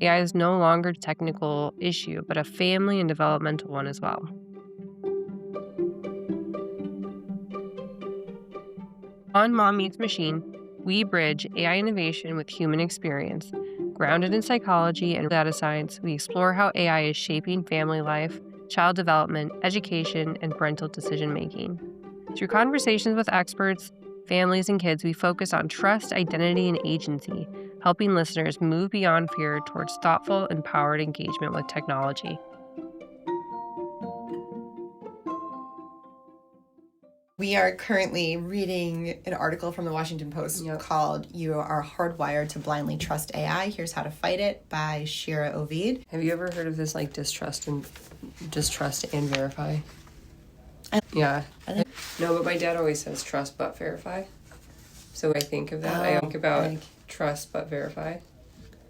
AI is no longer a technical issue, but a family and developmental one as well. On Mom Meets Machine, we bridge AI innovation with human experience. Grounded in psychology and data science, we explore how AI is shaping family life, child development, education, and parental decision making. Through conversations with experts, families, and kids, we focus on trust, identity, and agency, helping listeners move beyond fear towards thoughtful, empowered engagement with technology. We are currently reading an article from the Washington Post called "You Are Hardwired to Blindly Trust AI. Here's How to Fight It" by Shira Ovid. Have you ever heard of this, like, distrust and verify? Yeah. No, but my dad always says trust but verify. So I think of that. I think about trust but verify.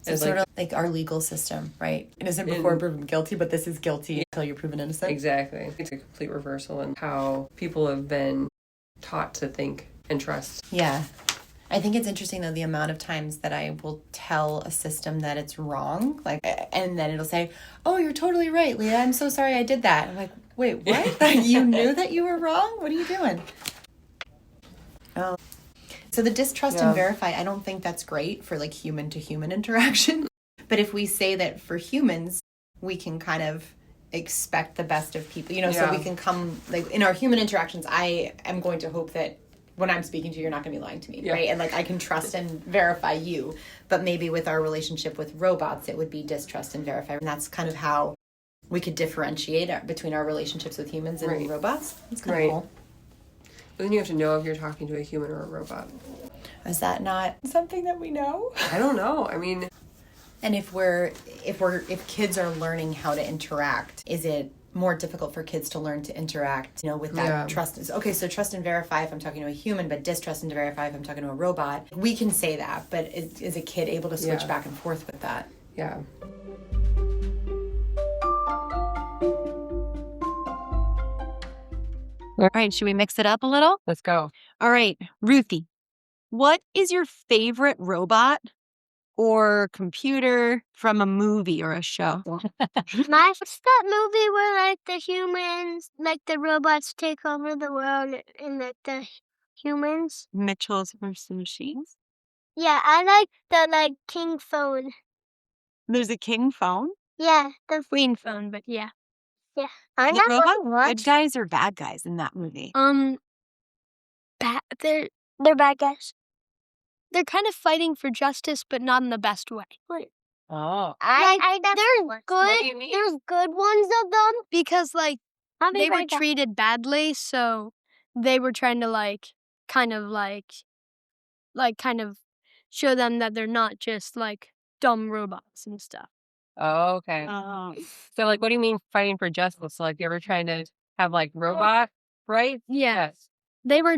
So it's sort of like our legal system, right? Innocent before proven guilty, but this is guilty until you're proven innocent. Exactly. It's a complete reversal in how people have been taught to think and trust. Yeah. I think it's interesting, though, the amount of times that I will tell a system that it's wrong, and then it'll say, "Oh, you're totally right, Leah. I'm so sorry I did that." I'm like, wait, what? You knew that you were wrong? What are you doing? Oh. So the distrust and verify, I don't think that's great for like human to human interaction. But if we say that for humans, we can kind of expect the best of people, so we can come, like in our human interactions, I am going to hope that when I'm speaking to you, you're not going to be lying to me, right? And like I can trust and verify you. But maybe with our relationship with robots, it would be distrust and verify. And that's kind of how we could differentiate between our relationships with humans and robots. It's kind of cool. But then you have to know if you're talking to a human or a robot. Is that not something that we know? I don't know. I mean, and if kids are learning how to interact, is it more difficult for kids to learn to interact, with that trust? Okay, so trust and verify if I'm talking to a human, but distrust and verify if I'm talking to a robot. We can say that, but is a kid able to switch back and forth with that? Yeah. All right, should we mix it up a little? Let's go. All right, Ruthie, what is your favorite robot or computer from a movie or a show? What's that movie where like the humans, like the robots take over the world and like the humans? Mitchell's vs. Machines? Yeah, I like the king phone. There's a king phone? Yeah, the queen phone, but yeah. Yeah. The robot good guys or bad guys in that movie? They're bad guys. They're kind of fighting for justice, but not in the best way. Oh. There's good. There's good ones of them because they were treated badly, so they were trying to kind of show them that they're not just dumb robots and stuff. Oh, okay. So, what do you mean fighting for justice? So, you ever trying to have, robot rights? Yes. They were,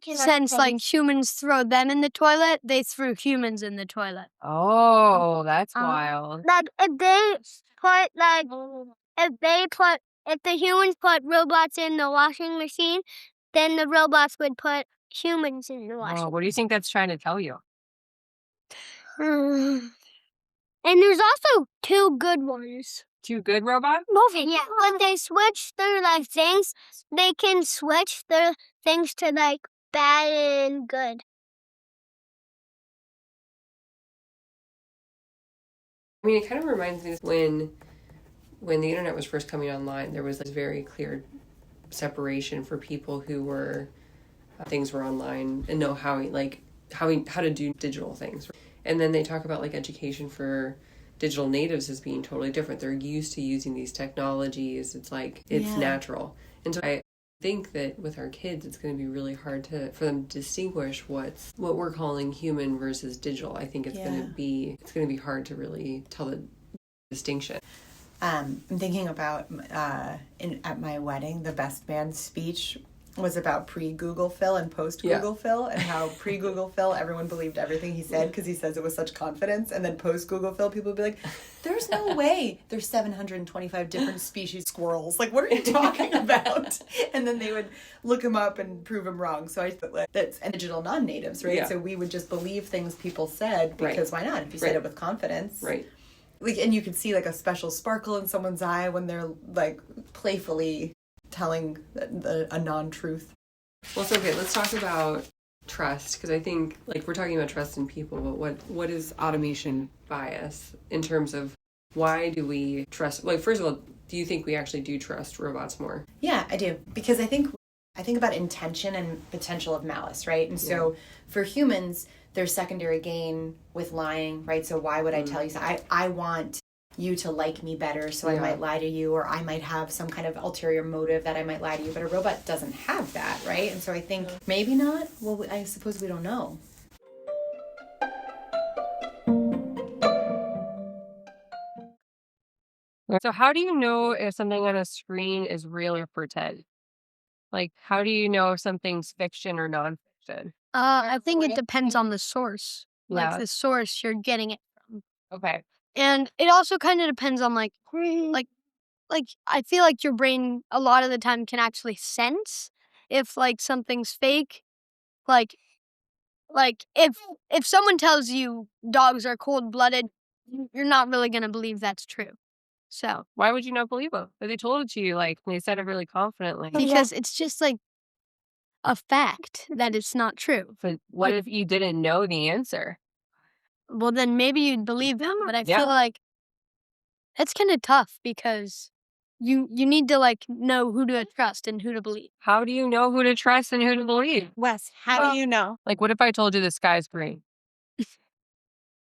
since, humans throw them in the toilet, they threw humans in the toilet. Oh, that's wild. If the humans put robots in the washing machine, then the robots would put humans in the washing machine. What do you think that's trying to tell you? And there's also two good ones. Two good robots? Yeah, when they switch their things, they can switch their things to bad and good. I mean, it kind of reminds me of when the internet was first coming online, there was this very clear separation for people who were things were online and know how to do digital things. And then they talk about education for digital natives as being totally different. They're used to using these technologies. It's it's natural. And so I think that with our kids, it's going to be really hard for them to distinguish what we're calling human versus digital. I think it's going to be hard to really tell the distinction. I'm thinking about at my wedding, the best man speech was about pre-Google Phil and post-Google Phil, and how pre-Google Phil, everyone believed everything he said because he says it with such confidence, and then post-Google Phil, people would be like, there's no way there's 725 different species squirrels. Like, what are you talking about? And then they would look him up and prove him wrong. So I thought that's and digital non-natives, right? Yeah. So we would just believe things people said because why not? If you said it with confidence. Right. Like, and you could see like a special sparkle in someone's eye when they're like playfully telling a non-truth. Well, so okay, let's talk about trust, because I think like we're talking about trust in people, but what is automation bias in terms of why do we trust? Like, first of all, do you think we actually do trust robots more? Yeah, I do, because I think about intention and potential of malice, right? And so for humans, there's secondary gain with lying, right? So why would I tell you? So I want you to like me better, so I might lie to you, or I might have some kind of ulterior motive that I might lie to you, but a robot doesn't have that, right? And so I think maybe not. Well, I suppose we don't know. So how do you know if something on a screen is real or pretend? Like, how do you know if something's fiction or nonfiction? I think it depends on the source. Like the source you're getting it from. Okay. And it also kind of depends on like I feel like your brain a lot of the time can actually sense if like something's fake. Like if someone tells you dogs are cold-blooded, you're not really going to believe that's true. So why would you not believe them? But they told it to you, like, they said it really confidently. Because it's just like a fact that it's not true. But what if you didn't know the answer? Well, then maybe you'd believe them. But I feel like it's kind of tough because you need to like know who to trust and who to believe. How do you know who to trust and who to believe? Wes, how do you know? Like, what if I told you the sky's green?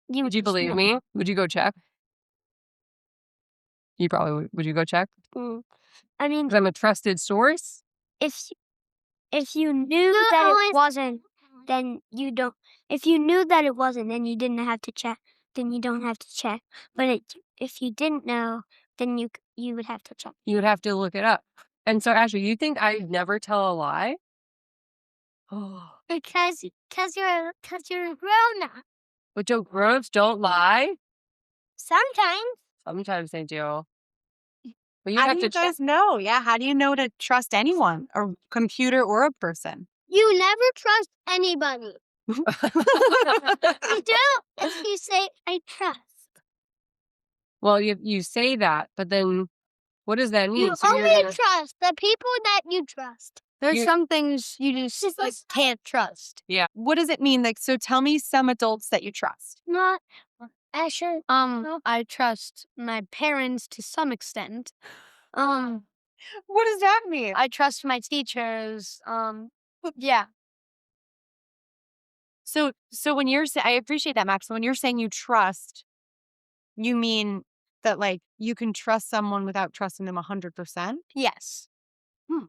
Would you believe me? Would you go check? You probably would. Would you go check? I mean, 'cause I'm a trusted source. If you knew that it wasn't, then you don't. If you knew that it wasn't, then you didn't have to check. Then you don't have to check. But if you didn't know, then you would have to check. You would have to look it up. And so, Ashley, you think I never tell a lie? Oh, because you're a grown up. But grown-ups don't lie. Sometimes. Sometimes they do. But How do you guys know? Yeah, how do you know to trust anyone, a computer or a person? You never trust anybody. You do if you say, I trust. Well, you say that, but then what does that mean? You only trust the people that you trust. There's some things you just like, can't trust. Yeah. What does it mean? Like, so tell me some adults that you trust. Not Asher. I trust my parents to some extent. What does that mean? I trust my teachers. Yeah. So when you're saying, I appreciate that, Max. So when you're saying you trust, you mean that like you can trust someone without trusting them 100%? Yes.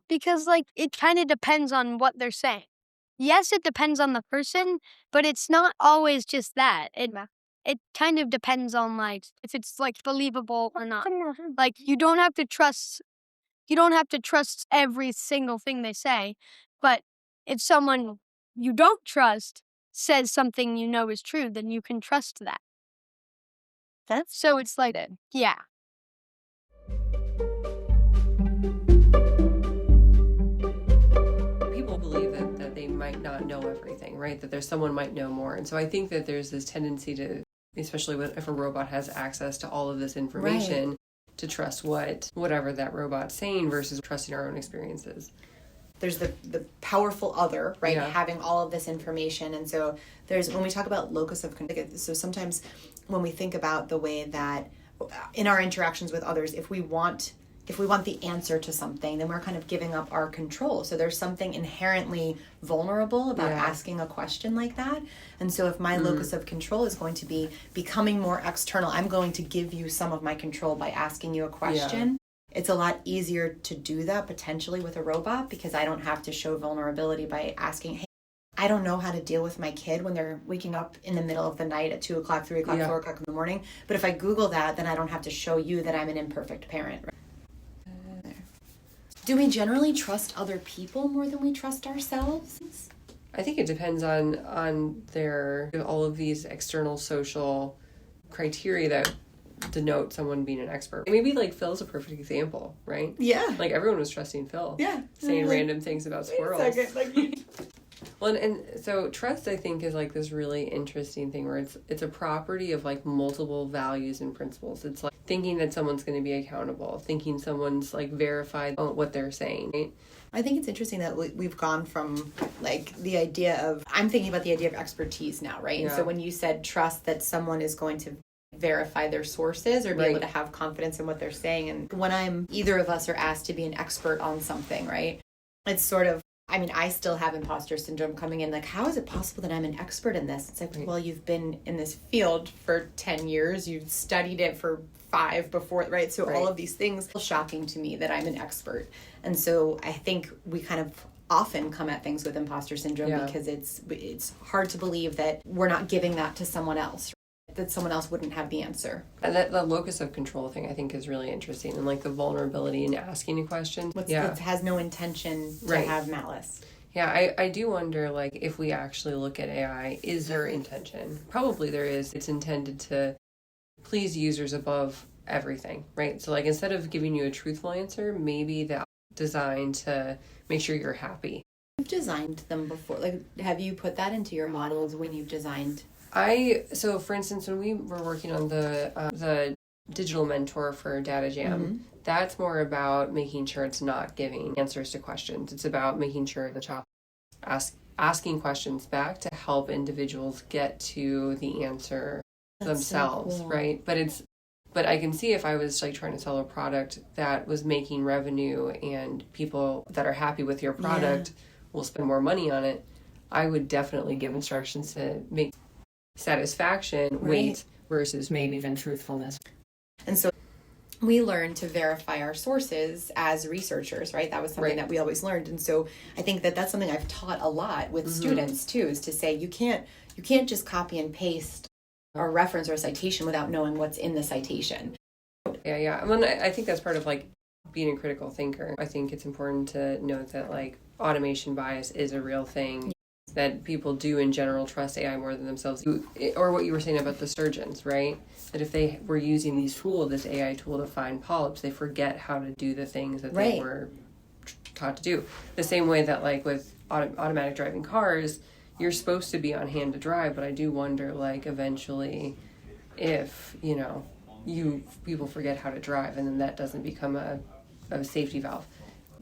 Because like it kind of depends on what they're saying. Yes, it depends on the person, but it's not always just that. It kind of depends on like if it's like believable or not. Like you don't have to trust every single thing they say, but if someone you don't trust says something you know is true, then you can trust that. So it's like yeah. People believe that they might not know everything, right? That someone might know more. And so I think that there's this tendency to, especially if a robot has access to all of this information, to trust whatever that robot's saying versus trusting our own experiences. There's the powerful other, right? Having all of this information. And so when we talk about locus of control, so sometimes when we think about the way that in our interactions with others, if we want the answer to something, then we're kind of giving up our control. So there's something inherently vulnerable about asking a question like that. And so if my locus of control is going to be becoming more external, I'm going to give you some of my control by asking you a question. It's a lot easier to do that potentially with a robot because I don't have to show vulnerability by asking, hey, I don't know how to deal with my kid when they're waking up in the middle of the night at 2 o'clock, 3 o'clock, 4 o'clock in the morning. But if I Google that, then I don't have to show you that I'm an imperfect parent. Right? Do we generally trust other people more than we trust ourselves? I think it depends on their all of these external social criteria that denote someone being an expert. Maybe like Phil's a perfect example, right? Yeah. Like everyone was trusting Phil. Yeah. Saying like, random things about squirrels. Wait a second, like Well, and so trust, I think, is like this really interesting thing where it's a property of like multiple values and principles. It's like thinking that someone's going to be accountable, thinking someone's like verified what they're saying, right? I think it's interesting that we've gone from like the idea of, I'm thinking about the idea of expertise now, right? Yeah. And so when you said trust that someone is going to verify their sources or be able to have confidence in what they're saying. And when either of us are asked to be an expert on something, right? It's sort of, I mean, I still have imposter syndrome coming in. Like, how is it possible that I'm an expert in this? It's like, well, you've been in this field for 10 years. You've studied it for 5 before, right? So all of these things are shocking to me that I'm an expert. And so I think we kind of often come at things with imposter syndrome because it's hard to believe that we're not giving that to someone else, that someone else wouldn't have the answer. And that the locus of control thing, I think, is really interesting. And like the vulnerability in asking a question. It has no intention to have malice. Yeah, I do wonder, like, if we actually look at AI, is there intention? Probably there is. It's intended to please users above everything, right? So like instead of giving you a truthful answer, maybe that's designed to make sure you're happy. You've designed them before. Like, have you put that into your models when you've designed? So for instance, when we were working on the digital mentor for Data Jam, that's more about making sure it's not giving answers to questions. It's about making sure the child asking questions back to help individuals get to the answer themselves, so cool. Right? But I can see if I was like trying to sell a product that was making revenue and people that are happy with your product will spend more money on it, I would definitely give instructions to make satisfaction weight versus maybe even truthfulness. And so we learned to verify our sources as researchers, right? That was something that we always learned. And so I think that that's something I've taught a lot with students too, is to say you can't just copy and paste a reference or a citation without knowing what's in the citation. Yeah. I mean, I think that's part of like being a critical thinker. I think it's important to note that like automation bias is a real thing. That people do in general trust AI more than themselves. Or what you were saying about the surgeons, right? That if they were using this AI tool to find polyps, they forget how to do the things that they were taught to do. The same way that like with automatic driving cars, you're supposed to be on hand to drive, but I do wonder like eventually if, people forget how to drive and then that doesn't become a safety valve.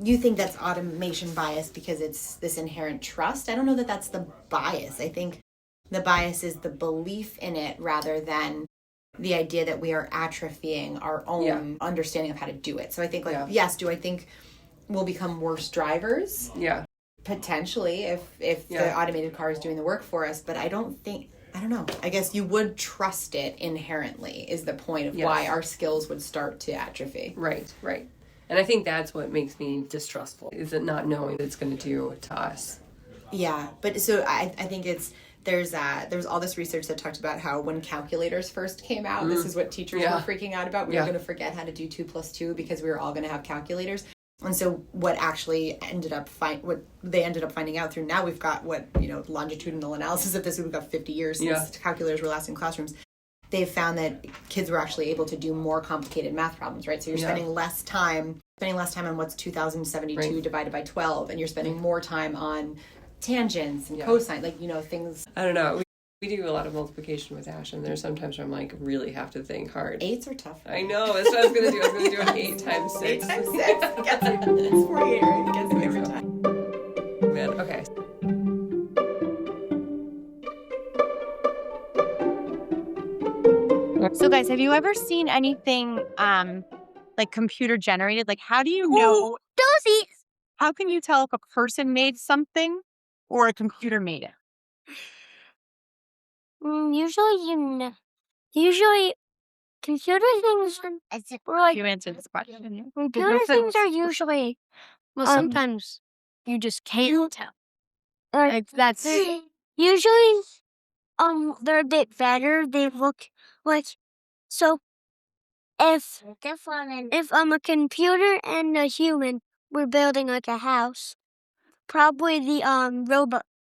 You think that's automation bias because it's this inherent trust? I don't know that that's the bias. I think the bias is the belief in it rather than the idea that we are atrophying our own understanding of how to do it. So I think yes, do I think we'll become worse drivers? Yeah. Potentially if the automated car is doing the work for us, but I don't know. I guess you would trust it inherently is the point of why our skills would start to atrophy. Right. And I think that's what makes me distrustful, is it not knowing what it's going to do to us. Yeah, but so I think there's all this research that talked about how when calculators first came out, this is what teachers were freaking out about. We were going to forget how to do 2 + 2 because we were all going to have calculators. And so what they ended up finding out through now we've got longitudinal analysis of this. We've got 50 years since calculators were last in classrooms. They've found that kids were actually able to do more complicated math problems, right? So you're spending less time on what's 2072 divided by 12, and you're spending more time on tangents and cosine, things. I don't know. We do a lot of multiplication with Ash, and there's sometimes where I'm like, really have to think hard. 8s are tough. I know. That's what I was going to do. I was going to do an 8 times 6. 8 times 6. It gets it. It's 48, right? It gets it every time. Man, okay. So guys, have you ever seen anything like computer generated? Like how do you know? Dozy. How can you tell if a person made something or a computer made it? Usually computer things You answered this question. computer things are usually sometimes you just can't tell. Like that's Usually they're a bit better. They look like so if a computer and a human we're building like a house, probably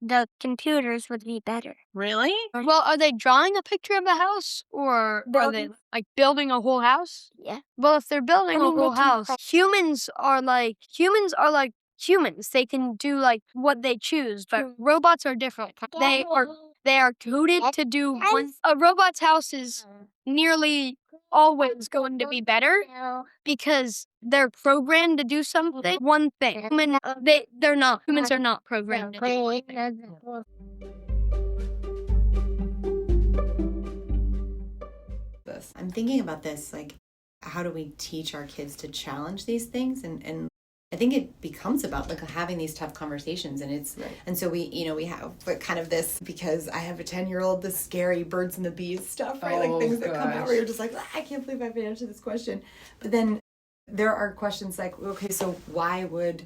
the computers would be better. Really? Well, are they drawing a picture of a house, or are they like building a whole house? Yeah. Well, if they're building a whole house, humans are like humans. They can do like what they choose, but robots are different. They are coded to do one. A robot's house is nearly always going to be better because they're programmed to do something, one thing. They're not. Humans are not programmed to do one thing. I'm thinking about this, like, how do we teach our kids to challenge these things? And I think it becomes about like having these tough conversations, and it's right. And so we have kind of this, because I have a 10-year-old, the scary birds and the bees stuff, right? Like things that come out where you're just like, I can't believe I have to answer this question. But then there are questions like, okay, so why would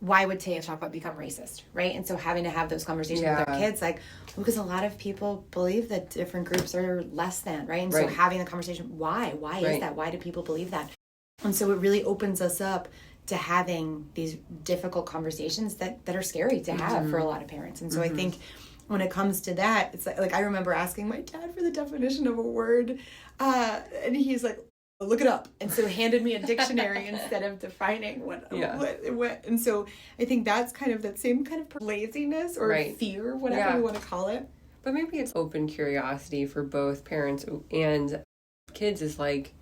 Taya Chapa become racist, right? And so having to have those conversations with our kids, like, because a lot of people believe that different groups are less than, right? And so having the conversation, why is that? Why do people believe that? And so it really opens us up to having these difficult conversations that are scary to have for a lot of parents. And so I think when it comes to that, it's like I remember asking my dad for the definition of a word, and he's like, look it up. And so handed me a dictionary instead of defining what. And so I think that's kind of that same kind of laziness or fear, whatever you want to call it. But maybe it's open curiosity for both parents and kids is like,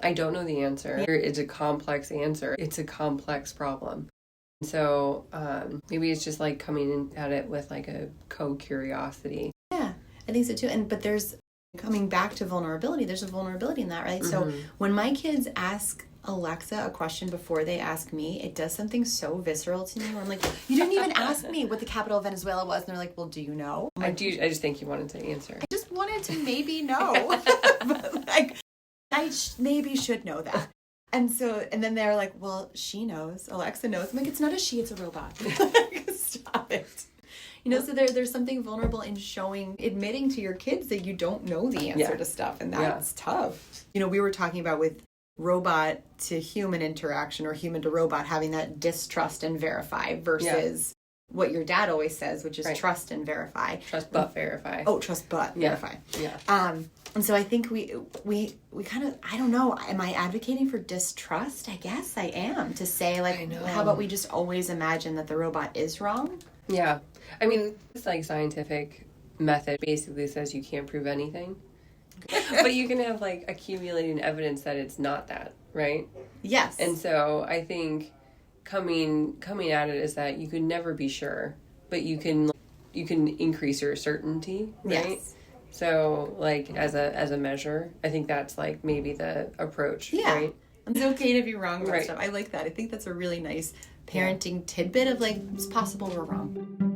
I don't know the answer. It's a complex answer. It's a complex problem. So maybe it's just like coming in at it with like a co-curiosity. Yeah, I think so too. But there's, coming back to vulnerability, there's a vulnerability in that, right? So when my kids ask Alexa a question before they ask me, it does something so visceral to me where I'm like, you didn't even ask me what the capital of Venezuela was. And they're like, well, do you know? I just think you wanted to answer. I just wanted to maybe know. But like, I maybe should know that. And then they're like, well, she knows. Alexa knows. I'm like, it's not a she, it's a robot. Stop it. So there's something vulnerable in admitting to your kids that you don't know the answer to stuff. And that's tough. We were talking about with robot to human interaction or human to robot, having that distrust and verify versus what your dad always says, which is trust and verify. Trust but verify. Oh, trust but verify. Yeah. And so I think we kind of, I don't know, am I advocating for distrust? I guess I am, to say like, how about we just always imagine that the robot is wrong? Yeah. I mean, it's like scientific method basically says you can't prove anything. But you can have like accumulating evidence that it's not that, right? Yes. And so I think coming at it is that you could never be sure, but you can increase your certainty, right? Yes. So like as a measure, I think that's like maybe the approach, right? It's okay to be wrong about stuff. I like that. I think that's a really nice parenting tidbit of like, it's possible we're wrong.